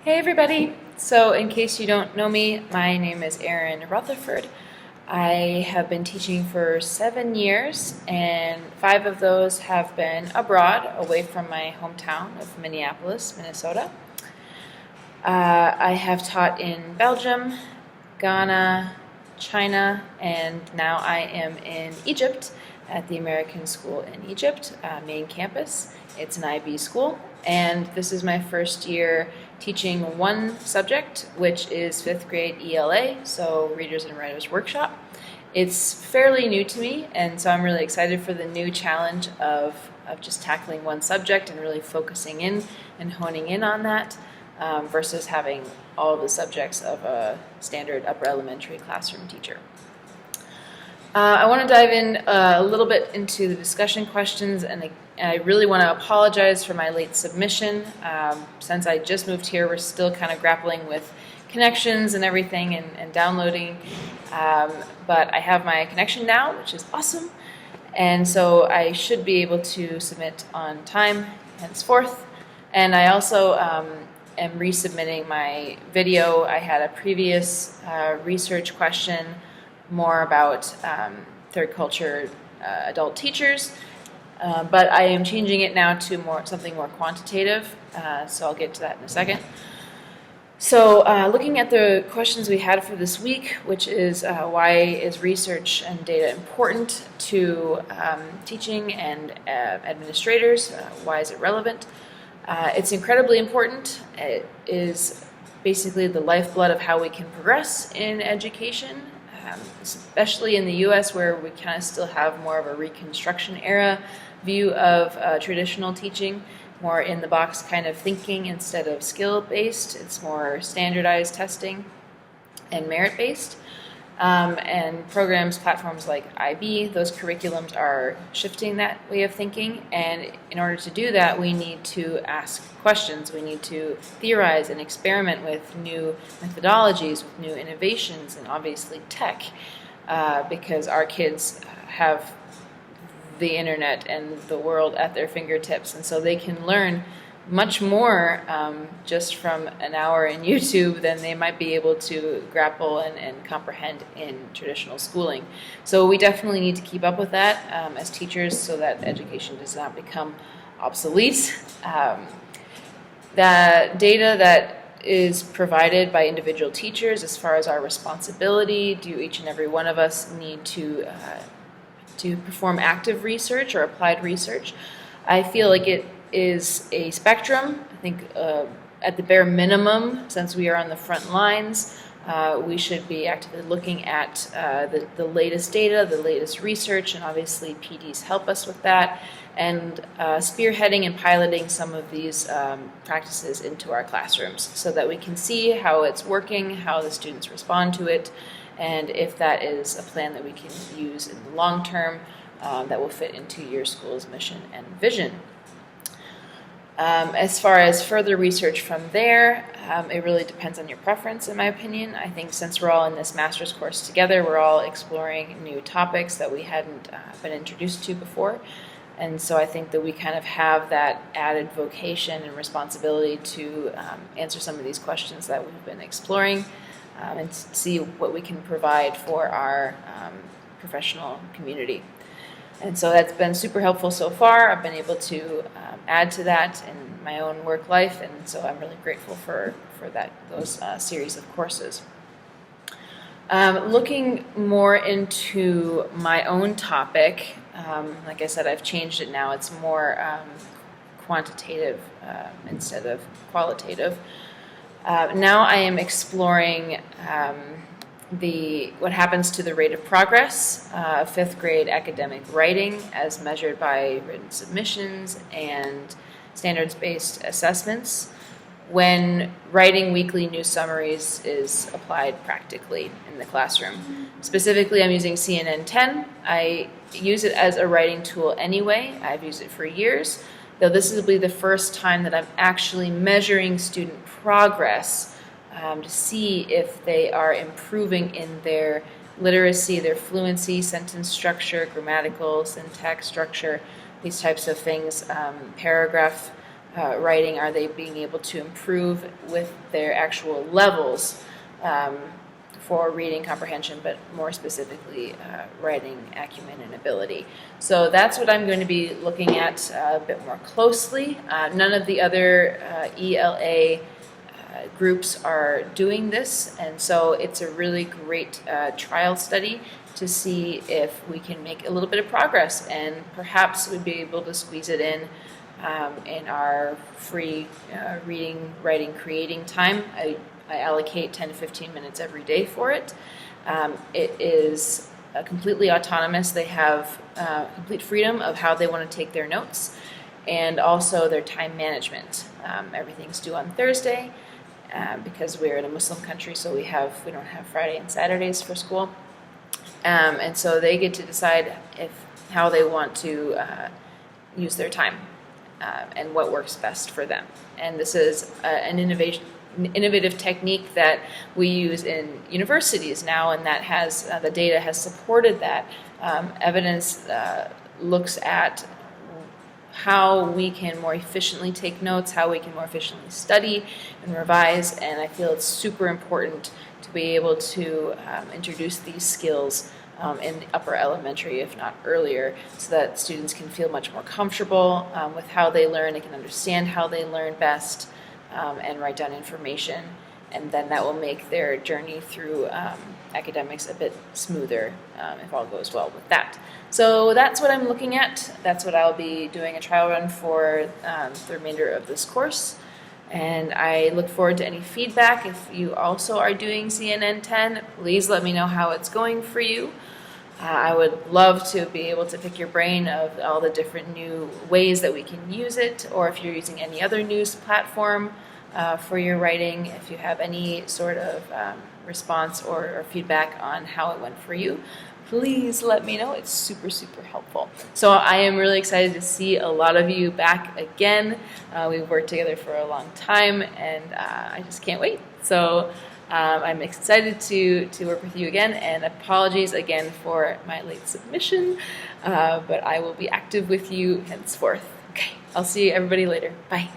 Hey everybody! So in case you don't know me, my name is Erin Rutherford. I have been teaching for 7 years, and 5 of those have been abroad, away from my hometown of Minneapolis, Minnesota. I have taught in Belgium, Ghana, China, and now I am in Egypt at the American School in Egypt, main campus. It's an IB school, and this is my first year teaching one subject, which is 5th grade ELA, so Readers and Writers Workshop. It's fairly new to me, and so I'm really excited for the new challenge of just tackling one subject and really focusing in and honing in on that. Versus having all of the subjects of a standard upper elementary classroom teacher. I want to dive in a little bit into the discussion questions, and I really want to apologize for my late submission. Since I just moved here, we're still kind of grappling with connections and everything and downloading, but I have my connection now, which is awesome, and so I should be able to submit on time henceforth. And I also am resubmitting my video. I had a previous research question more about third culture adult teachers, but I am changing it now to something more quantitative, so I'll get to that in a second. So looking at the questions we had for this week, which is why is research and data important to teaching and administrators? Why is it relevant? It's incredibly important. It is basically the lifeblood of how we can progress in education, especially in the U.S. where we kind of still have more of a Reconstruction era view of traditional teaching, more in-the-box kind of thinking instead of skill-based. It's more standardized testing and merit-based. And programs, platforms like IB, those curriculums are shifting that way of thinking, and in order to do that, we need to ask questions. We need to theorize and experiment with new methodologies, with new innovations, and obviously tech, because our kids have the internet and the world at their fingertips, and so they can learn much more just from an hour in YouTube than they might be able to grapple and comprehend in traditional schooling. So we definitely need to keep up with that as teachers so that education does not become obsolete. The data that is provided by individual teachers as far as our responsibility, do each and every one of us need to perform active research or applied research? I feel like it is a spectrum. I think at the bare minimum, since we are on the front lines, we should be actively looking at the latest data, the latest research, and obviously PDs help us with that, and spearheading and piloting some of these practices into our classrooms so that we can see how it's working, how the students respond to it, and if that is a plan that we can use in the long term that will fit into your school's mission and vision. As far as further research from there, it really depends on your preference, in my opinion. I think since we're all in this master's course together, we're all exploring new topics that we hadn't been introduced to before. And so I think that we kind of have that added vocation and responsibility to answer some of these questions that we've been exploring and see what we can provide for our professional community. And so that's been super helpful so far. I've been able to add to that in my own work life, and so I'm really grateful for those series of courses. Looking more into my own topic, like I said, I've changed it now. It's more quantitative instead of qualitative. Now I am exploring what happens to the rate of progress of 5th grade academic writing as measured by written submissions and standards-based assessments when writing weekly news summaries is applied practically in the classroom. Specifically, I'm using CNN 10. I use it as a writing tool anyway. I've used it for years, though this will be the first time that I'm actually measuring student progress to see if they are improving in their literacy, their fluency, sentence structure, grammatical, syntax structure, these types of things, paragraph writing are they being able to improve with their actual levels for reading comprehension, but more specifically writing acumen and ability. So that's what I'm going to be looking at a bit more closely. None of the other ELA groups are doing this, and so it's a really great trial study to see if we can make a little bit of progress, and perhaps we'd be able to squeeze it in our free reading, writing, creating time. I allocate 10 to 15 minutes every day for it. It is completely autonomous. They have complete freedom of how they want to take their notes, and also their time management. Everything's due on Thursday because we're in a Muslim country, so we don't have Friday and Saturdays for school. And so they get to decide how they want to use their time and what works best for them. And this is an innovative technique that we use in universities now, and that has the data has supported that. Evidence looks at how we can more efficiently take notes, how we can more efficiently study and revise, and I feel it's super important to be able to introduce these skills in the upper elementary, if not earlier, so that students can feel much more comfortable with how they learn, they can understand how they learn best, and write down information, and then that will make their journey through academics a bit smoother if all goes well with that. So that's what I'm looking at. That's what I'll be doing a trial run for the remainder of this course. And I look forward to any feedback. If you also are doing CNN 10, please let me know how it's going for you. I would love to be able to pick your brain of all the different new ways that we can use it, or if you're using any other news platform for your writing, if you have any sort of response or feedback on how it went for you, please let me know. It's super, super helpful. So I am really excited to see a lot of you back again. We've worked together for a long time, and I just can't wait. So I'm excited to work with you again, and apologies again for my late submission, but I will be active with you henceforth. Okay, I'll see everybody later. Bye.